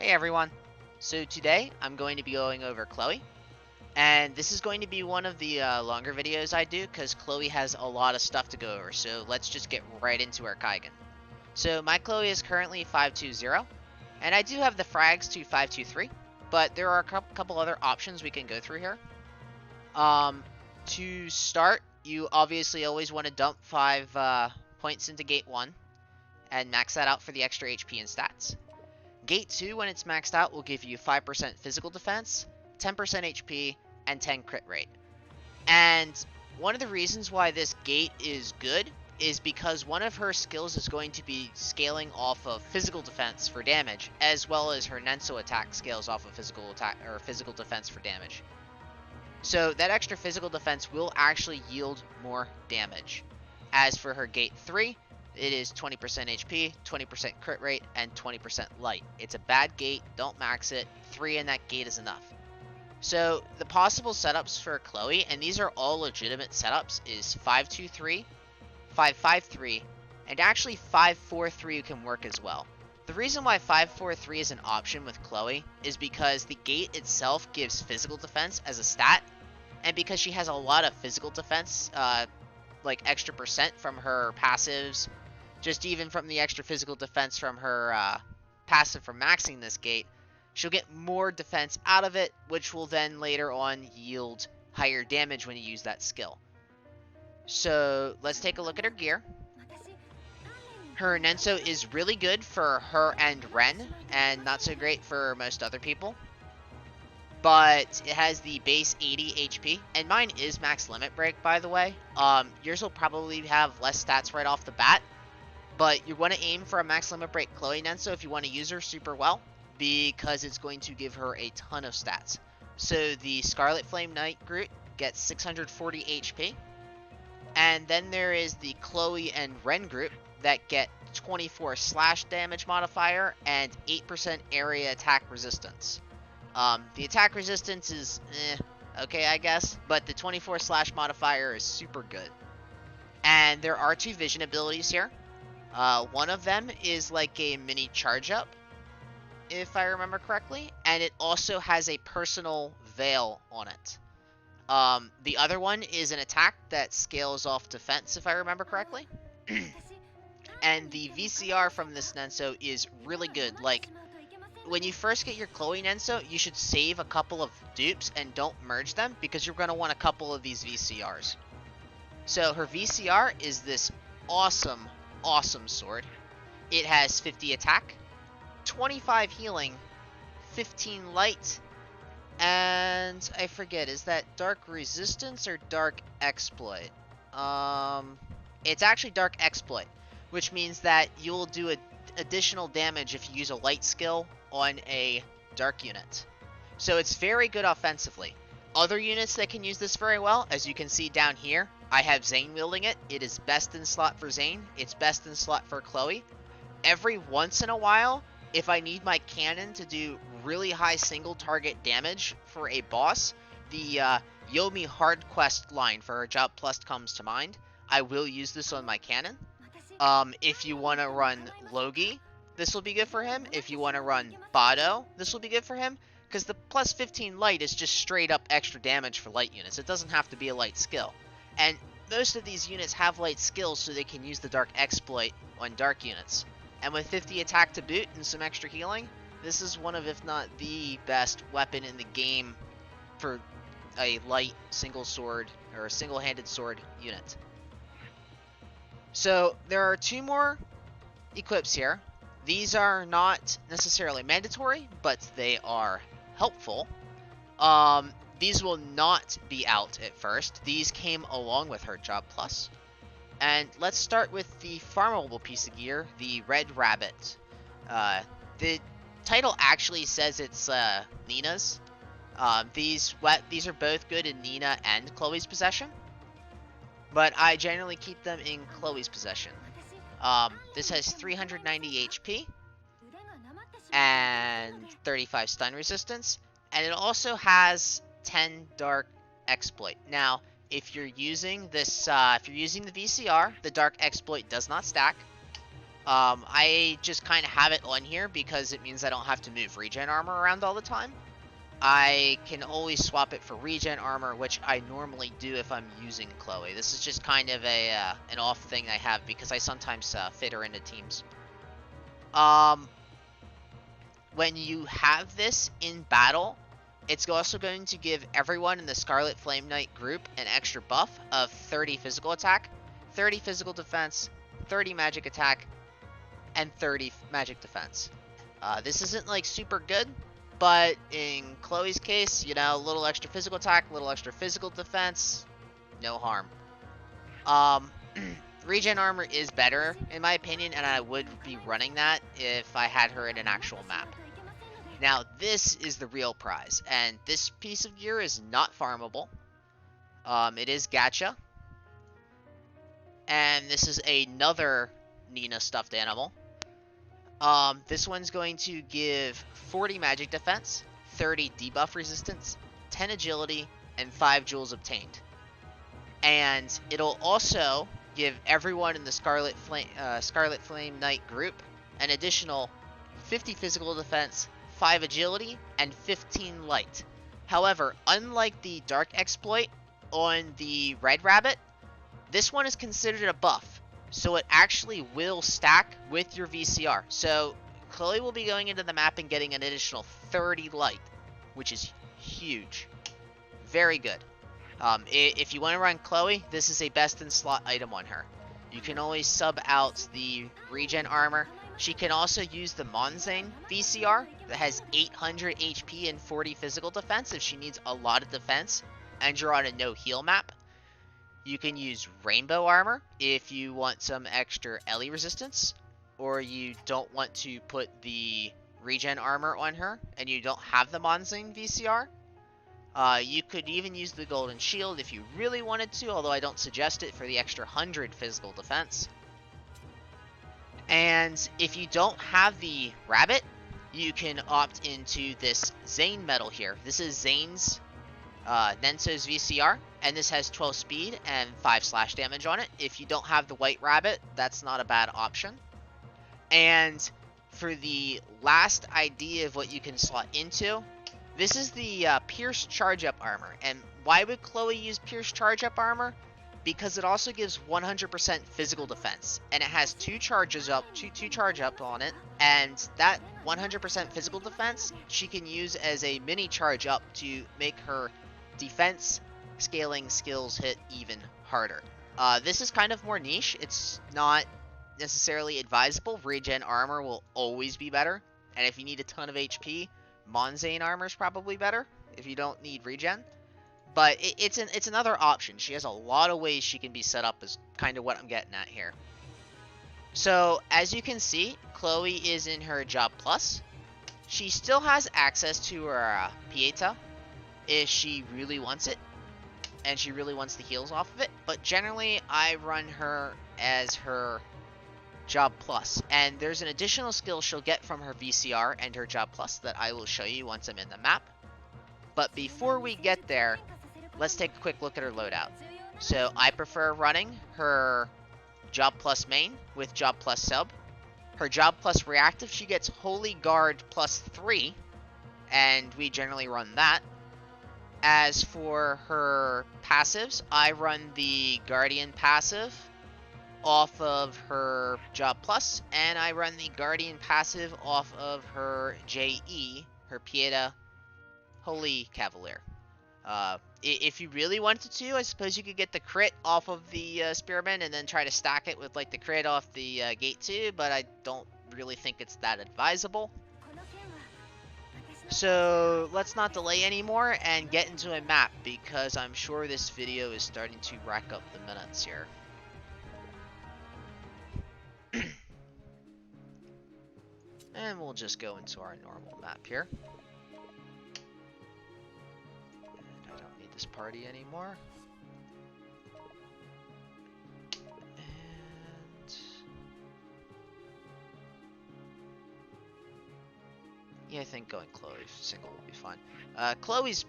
Hey everyone! So today I'm going to be going over Chloe, and this is going to be one of the longer videos I do because Chloe has a lot of stuff to go over, so let's just get right into our Kaigan. So my Chloe is currently 520, and I do have the frags to 523, but there are a couple other options we can go through here. To start, you obviously always want to dump 5 points into Gate 1, and max that out for the extra HP and stats. Gate 2, when it's maxed out, will give you 5% physical defense, 10% HP, and 10 crit rate. And one of the reasons why this gate is good is because one of her skills is going to be scaling off of physical defense for damage, as well as her Nensou attack scales off of physical attack or physical defense for damage. So that extra physical defense will actually yield more damage. As for her Gate 3, it is 20% HP, 20% crit rate, and 20% light. It's a bad gate, don't max it, 3 in that gate is enough. So the possible setups for Chloe, and these are all legitimate setups, is 523, 553, and actually 543 can work as well. The reason why 543 is an option with Chloe is because the gate itself gives physical defense as a stat, and because she has a lot of physical defense, like extra percent from her passives, just even from the extra physical defense from her passive from maxing this gate, she'll get more defense out of it, which will then later on yield higher damage when you use that skill. So let's take a look at her gear. Her Nensou is really good for her and Ren, and not so great for most other people. But it has the base 80 HP, and mine is max limit break, by the way. Yours will probably have less stats right off the bat, but you want to aim for a max limit break Chloe Nensou if you want to use her super well, because it's going to give her a ton of stats. So the Scarlet Flame Knight Groot gets 640 HP, and then there is the Chloe and Ren group that get 24 slash damage modifier and 8% area attack resistance. The attack resistance is okay, I guess, but the 24 slash modifier is super good. And there are 2 vision abilities here. One of them is like a mini charge up, if I remember correctly, and it also has a personal veil on it. The other one is an attack that scales off defense, if I remember correctly. And the VCR from this Nensou is really good. Like, when you first get your Chloe Nensou, you should save a couple of dupes and don't merge them, because you're going to want a couple of these VCRs. So her VCR is this awesome sword. It has 50 attack, 25 healing, 15 light, and I forget, is that dark resistance or dark exploit? It's actually dark exploit, which means that you'll do additional damage if you use a light skill on a dark unit. So it's very good offensively. Other units that can use this very well, as you can see down here, I have Zane wielding it. It is best in slot for Zane. It's best in slot for Chloe. Every once in a while, if I need my cannon to do really high single target damage for a boss, the Yomi Hard Quest line for her Job Plus comes to mind. I will use this on my cannon. If you want to run Logi, this will be good for him. If you want to run Bado, this will be good for him, because the plus 15 light is just straight up extra damage for light units. It doesn't have to be a light skill. And most of these units have light skills, so they can use the dark exploit on dark units. And with 50 attack to boot and some extra healing, this is one of, if not the best weapon in the game for a light single sword or a single-handed sword unit. So there are 2 more equips here. These are not necessarily mandatory, but they are helpful. These will not be out at first. These came along with her Job Plus. And let's start with the farmable piece of gear, the Red Rabbit. The title actually says it's Nina's. These are both good in Nina and Chloe's possession, but I generally keep them in Chloe's possession. This has 390 HP and 35 stun resistance, and it also has 10 dark exploit. Now, if you're using this, if you're using the VCR, the dark exploit does not stack. I just kind of have it on here because it means I don't have to move regen armor around all the time. I can always swap it for regen armor, which I normally do if I'm using Chloe. This is just kind of a an off thing I have because I sometimes fit her into teams. When you have this in battle, it's also going to give everyone in the Scarlet Flame Knight group an extra buff of 30 physical attack, 30 physical defense, 30 magic attack, and 30 magic defense. This isn't like super good, but in Chloe's case, you know, a little extra physical attack, a little extra physical defense, no harm. Regen armor is better, in my opinion, and I would be running that if I had her in an actual map. Now, this is the real prize, and this piece of gear is not farmable. It is gacha. And this is another Nina stuffed animal. This one's going to give 40 magic defense, 30 debuff resistance, 10 agility, and 5 jewels obtained. And it'll also give everyone in the Scarlet Flame Knight group an additional 50 physical defense, 5 agility, and 15 light. However, unlike the Dark Exploit on the Red Rabbit, this one is considered a buff, so it actually will stack with your VCR. So Chloe will be going into the map and getting an additional 30 light, which is huge. Very good. If you want to run Chloe, this is a best in slot item on her. You can always sub out the regen armor. She can also use the Monzane VCR that has 800 HP and 40 physical defense if she needs a lot of defense and you're on a no heal map. You can use Rainbow Armor if you want some extra Ellie resistance, or you don't want to put the regen armor on her and you don't have the Monzane VCR. You could even use the Golden Shield if you really wanted to, although I don't suggest it for the extra 100 physical defense. And if you don't have the Rabbit, you can opt into this Zane medal here. This is Zane's Nensou's VCR, and this has 12 speed and 5 slash damage on it. If you don't have the White Rabbit, that's not a bad option. And for the last idea of what you can slot into, this is the Pierce Charge Up Armor. And why would Chloe use Pierce Charge Up Armor? Because it also gives 100% physical defense, and it has two charge up on it, and that 100% physical defense she can use as a mini charge up to make her defense scaling skills hit even harder. This is kind of more niche. It's not necessarily advisable. Regen armor will always be better, and if you need a ton of HP, Monzane armor is probably better if you don't need regen. But it's another option. She has a lot of ways she can be set up, is kind of what I'm getting at here. So, as you can see, Chloe is in her Job Plus. She still has access to her Pieta if she really wants it, and she really wants the heals off of it. But generally, I run her as her Job Plus. And there's an additional skill she'll get from her VCR and her Job Plus that I will show you once I'm in the map. But before we get there, let's take a quick look at her loadout. So I prefer running her Job Plus main with Job Plus sub. Her Job Plus reactive, she gets Holy Guard plus 3, and we generally run that. As for her passives, I run the Guardian passive off of her Job Plus, and I run the Guardian passive off of her JE, her Pieta Holy Cavalier. If you really wanted to, I suppose you could get the crit off of the Spearman and then try to stack it with like the crit off the Gate 2, but I don't really think it's that advisable. So let's not delay anymore and get into a map, because I'm sure this video is starting to rack up the minutes here. And we'll just go into our normal map here. This party anymore. And yeah, I think going Chloe single will be fine. Chloe's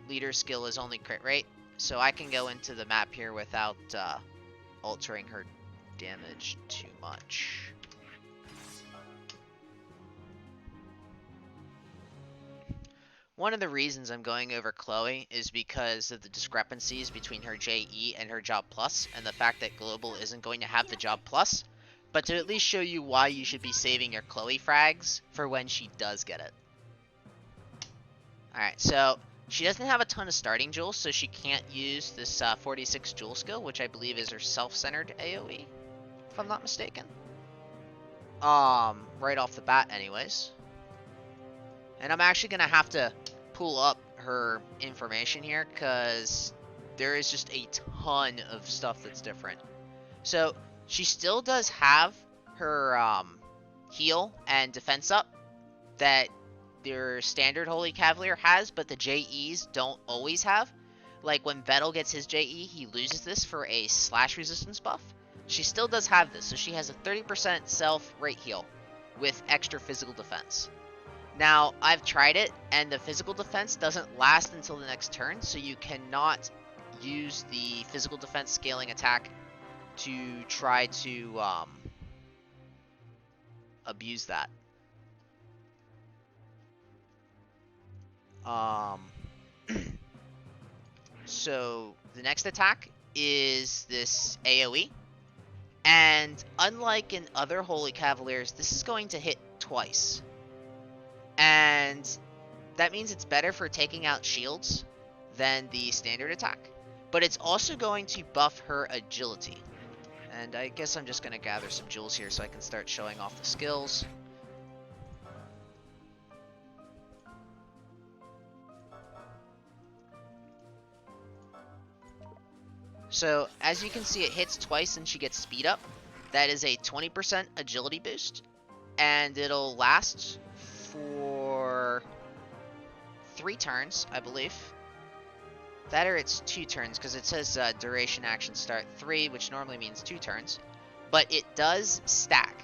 leader skill is only crit rate, so I can go into the map here without altering her damage too much. One of the reasons I'm going over Chloe is because of the discrepancies between her JE and her Job Plus, and the fact that Global isn't going to have the Job Plus, but to at least show you why you should be saving your Chloe frags for when she does get it. Alright, so she doesn't have a ton of starting jewels, so she can't use this 46 jewel skill, which I believe is her self-centered AoE, if I'm not mistaken. Right off the bat anyways. And I'm actually going to have to pull up her information here, because there is just a ton of stuff that's different. So, she still does have her heal and defense up that their standard Holy Cavalier has, but the JEs don't always have. Like when Vettel gets his JE, he loses this for a slash resistance buff. She still does have this, so she has a 30% self rate heal with extra physical defense. Now, I've tried it, and the physical defense doesn't last until the next turn, so you cannot use the physical defense scaling attack to try to abuse that. So, the next attack is this AoE, and unlike in other Holy Cavaliers, this is going to hit twice. And that means it's better for taking out shields than the standard attack. But it's also going to buff her agility. And I guess I'm just going to gather some jewels here so I can start showing off the skills. So, as you can see, it hits twice and she gets speed up. That is a 20% agility boost. And it'll last for 3 turns, I believe. That or it's 2 turns, because it says duration action start 3, which normally means 2 turns. But it does stack.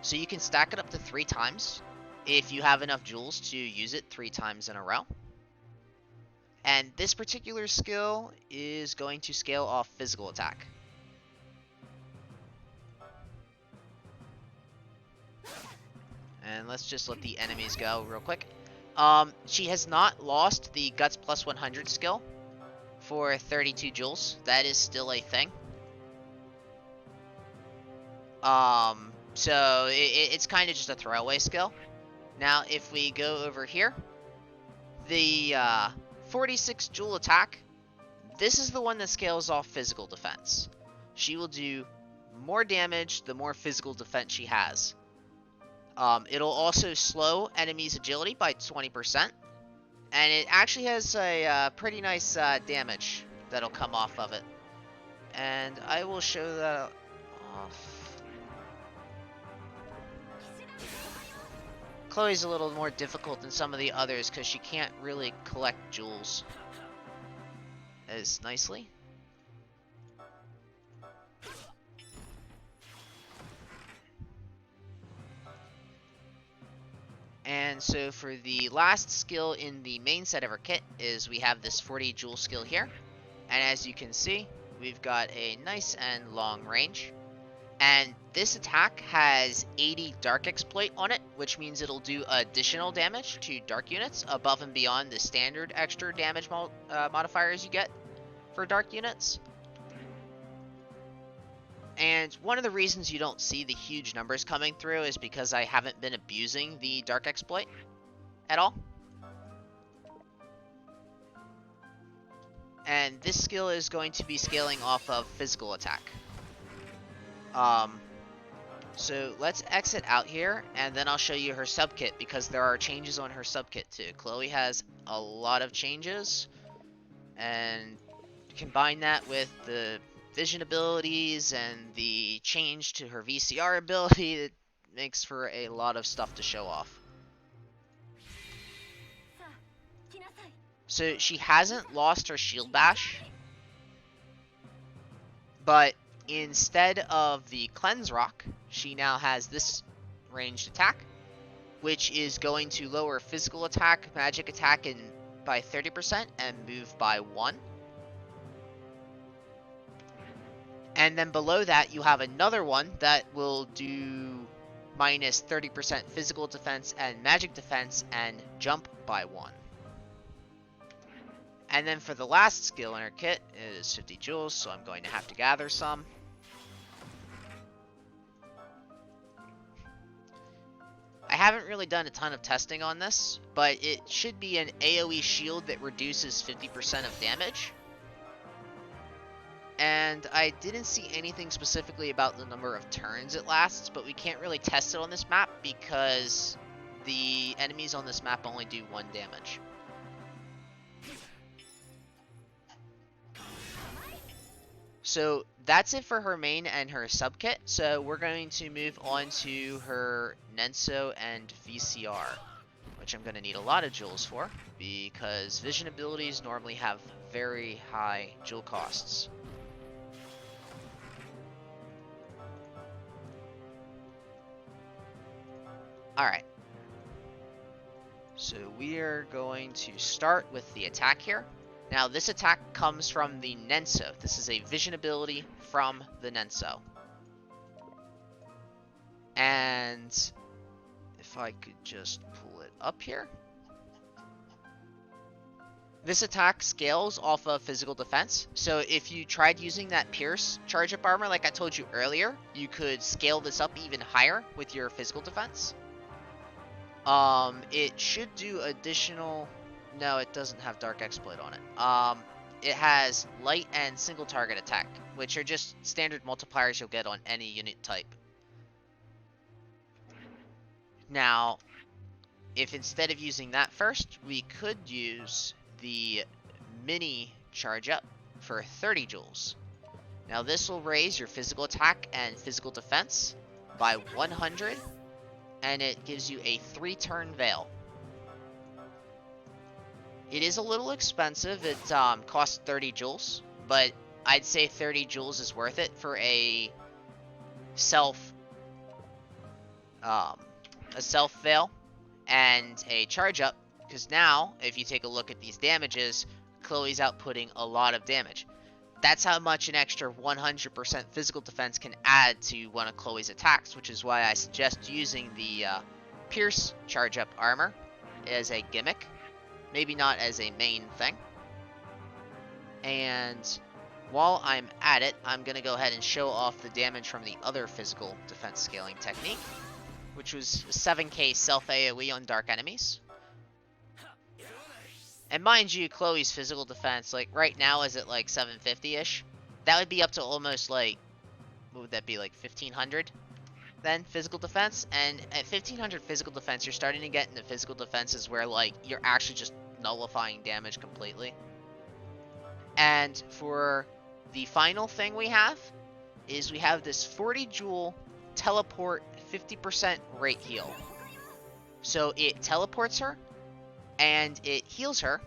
So you can stack it up to 3 times if you have enough jewels to use it 3 times in a row. And this particular skill is going to scale off physical attack. And let's just let the enemies go real quick. She has not lost the Guts plus 100 skill for 32 jewels. That is still a thing. So it's kind of just a throwaway skill. Now, if we go over here, the 46 jewel attack, this is the one that scales off physical defense. She will do more damage the more physical defense she has. It'll also slow enemies' agility by 20%. And it actually has a pretty nice damage that'll come off of it. And I will show that off. Chloe's a little more difficult than some of the others because she can't really collect jewels as nicely. And so for the last skill in the main set of our kit is we have this 40 jewel skill here. And as you can see, we've got a nice and long range. And this attack has 80 Dark Exploit on it, which means it'll do additional damage to Dark units above and beyond the standard extra damage modifiers you get for Dark units. And one of the reasons you don't see the huge numbers coming through is because I haven't been abusing the Dark Exploit at all. And this skill is going to be scaling off of physical attack. So let's exit out here, and then I'll show you her sub-kit, because there are changes on her sub-kit too. Chloe has a lot of changes, and combine that with the vision abilities and the change to her VCR ability, it makes for a lot of stuff to show off. So she hasn't lost her shield bash, but instead of the cleanse rock, she now has this ranged attack, which is going to lower physical attack, magic attack by 30% and move by 1. And then below that, you have another one that will do minus 30% physical defense and magic defense and jump by 1. And then for the last skill in her kit is 50 jewels, so I'm going to have to gather some. I haven't really done a ton of testing on this, but it should be an AoE shield that reduces 50% of damage. And I didn't see anything specifically about the number of turns it lasts, but we can't really test it on this map because the enemies on this map only do 1 damage. So that's it for her main and her sub kit. So we're going to move on to her Nensou and VCR, which I'm going to need a lot of jewels for because vision abilities normally have very high jewel costs. Alright. So we are going to start with the attack here. Now this attack comes from the Nensou. This is a vision ability from the Nensou. And if I could just pull it up here. This attack scales off of physical defense. So if you tried using that Pierce charge-up armor like I told you earlier, you could scale this up even higher with your physical defense. It should do additional... No, it doesn't have Dark Exploit on it. It has light and single target attack, which are just standard multipliers you'll get on any unit type. Now, if instead of using that first, we could use the mini charge up for 30 joules. Now this will raise your physical attack and physical defense by 100, and it gives you a 3-turn veil. It is a little expensive. It costs 30 joules, but I'd say 30 joules is worth it for a self veil and a charge up, because now if you take a look at these damages, Chloe's outputting a lot of damage. That's how much an extra 100% physical defense can add to one of Chloe's attacks, which is why I suggest using the Pierce charge up armor as a gimmick. Maybe not as a main thing. And while I'm at it, I'm going to go ahead and show off the damage from the other physical defense scaling technique, which was 7k self AoE on dark enemies. And mind you, Chloe's physical defense, like right now, is at like 750-ish. That would be up to almost like, what would that be, like 1500? Then physical defense, and at 1500 physical defense, you're starting to get into physical defenses where like you're actually just nullifying damage completely. And for the final thing we have is we have this 40 joule teleport 50% rate heal. So it teleports her and it heals her,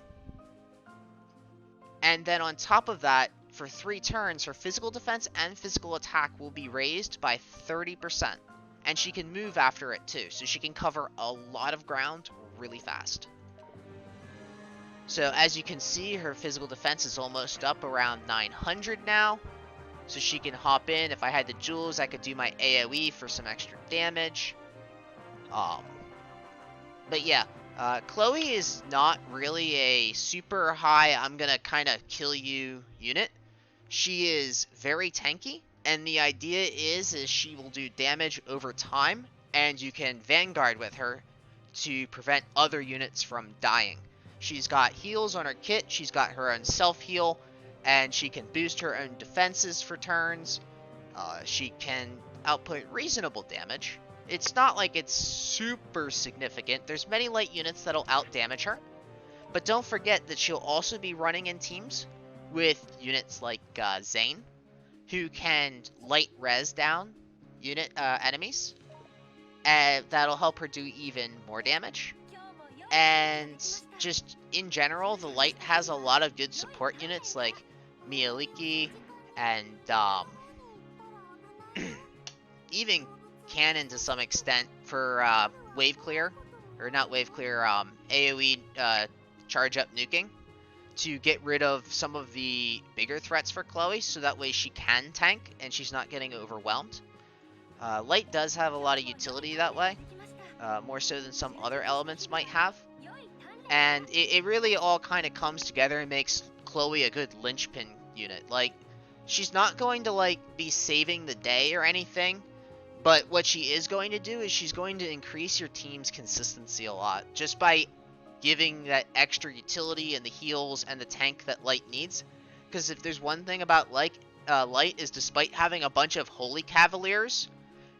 and then on top of that, for 3 turns, her physical defense and physical attack will be raised by 30%. And she can move after it too, so she can cover a lot of ground really fast. So as you can see, her physical defense is almost up around 900 now. So she can hop in. If I had the jewels, I could do my AoE for some extra damage. But yeah, Chloe is not really a super high, I'm gonna kind of kill you unit. She is very tanky, and the idea is she will do damage over time, and you can Vanguard with her to prevent other units from dying. She's got heals on her kit, she's got her own self-heal, and she can boost her own defenses for turns. She can output reasonable damage. It's not like it's super significant. There's many light units that'll out-damage her, but don't forget that she'll also be running in teams with units like Zane, who can light res down enemies, and that'll help her do even more damage. And just in general, the light has a lot of good support units like Miyaliki and even Cannon to some extent for wave clear, or not wave clear, AoE charge up nuking. to get rid of some of the bigger threats for Chloe, so that way she can tank and she's not getting overwhelmed. Light does have a lot of utility that way, more so than some other elements might have. And it really all kind of comes together and makes Chloe a good linchpin unit. Like, she's not going to, like, be saving the day or anything, but what she is going to do is she's going to increase your team's consistency a lot, just by giving that extra utility and the heals and the tank that Light needs. Because if there's one thing about Light is, despite having a bunch of Holy Cavaliers,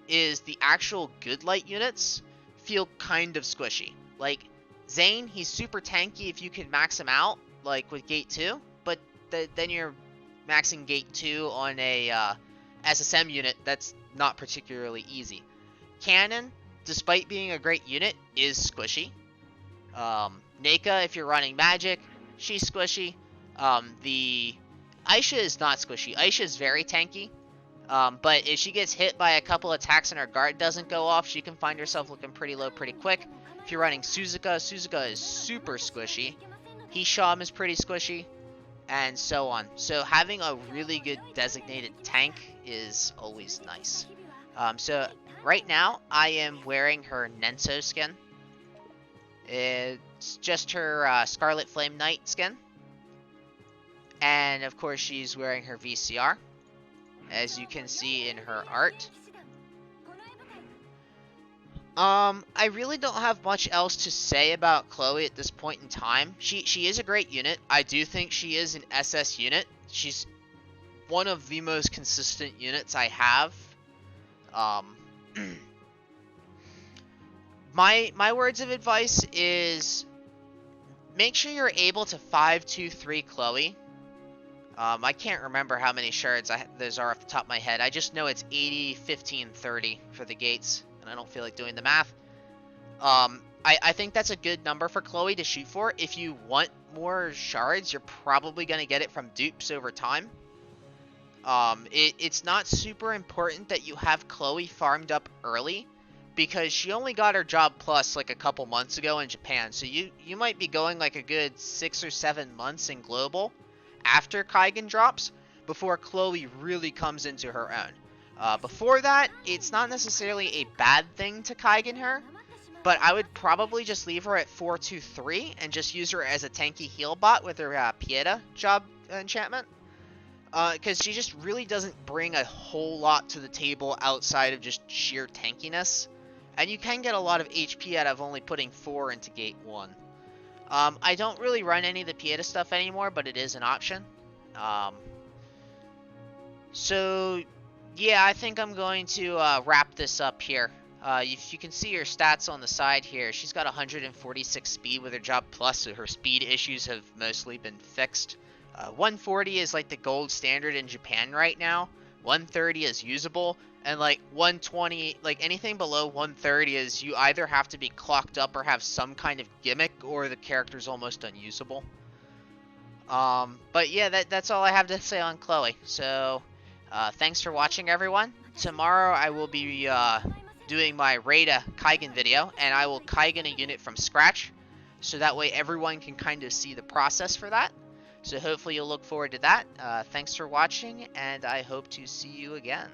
is the actual good Light units feel kind of squishy. Like, Zane, he's super tanky if you can max him out, like with Gate 2, but then you're maxing Gate 2 on a SSM unit that's not particularly easy. Cannon, despite being a great unit, is squishy. Neka, if you're running magic, she's squishy. The Aisha is not squishy. Aisha is very tanky, but if she gets hit by a couple attacks and her guard doesn't go off, she can find herself looking pretty low pretty quick. If you're running Suzuka, Suzuka is super squishy. Hisham is pretty squishy, and so on. So having a really good designated tank is always nice. So right now, I am wearing her Nensou skin. It's just her Scarlet Flame Knight skin. And of course, she's wearing her VCR, as you can see in her art. I really don't have much else to say about Chloe at this point in time. She is a great unit. I do think she is an SS unit. She's one of the most consistent units I have. My words of advice is make sure you're able to 5-2-3 Chloe. I can't remember how many shards those are off the top of my head. I just know it's 80, 15, 30 for the gates, and I don't feel like doing the math. I think that's a good number for Chloe to shoot for. If you want more shards, you're probably going to get it from dupes over time. It's not super important that you have Chloe farmed up early, because she only got her job plus like a couple months ago in Japan. So you might be going like a good 6 or 7 months in global after Kaigan drops before Chloe really comes into her own. Before that, it's not necessarily a bad thing to Kaigan her, but I would probably just leave her at 4-2-3 and just use her as a tanky heal bot with her Pieta job enchantment. Because she just really doesn't bring a whole lot to the table outside of just sheer tankiness. And you can get a lot of HP out of only putting 4 into Gate 1. I don't really run any of the Pieta stuff anymore, but it is an option. So, yeah, I think I'm going to wrap this up here. If you can see her stats on the side here, she's got 146 speed with her job plus, so her speed issues have mostly been fixed. 140 is like the gold standard in Japan right now. 130 is usable, and like 120, like anything below 130 is you either have to be clocked up or have some kind of gimmick, or the character's almost unusable. But yeah, that's all I have to say on Chloe. So, thanks for watching, everyone. Tomorrow I will be doing my Raida Kaigan video, and I will Kaigan a unit from scratch, so that way everyone can kind of see the process for that. So hopefully you'll look forward to that. Thanks for watching, and I hope to see you again.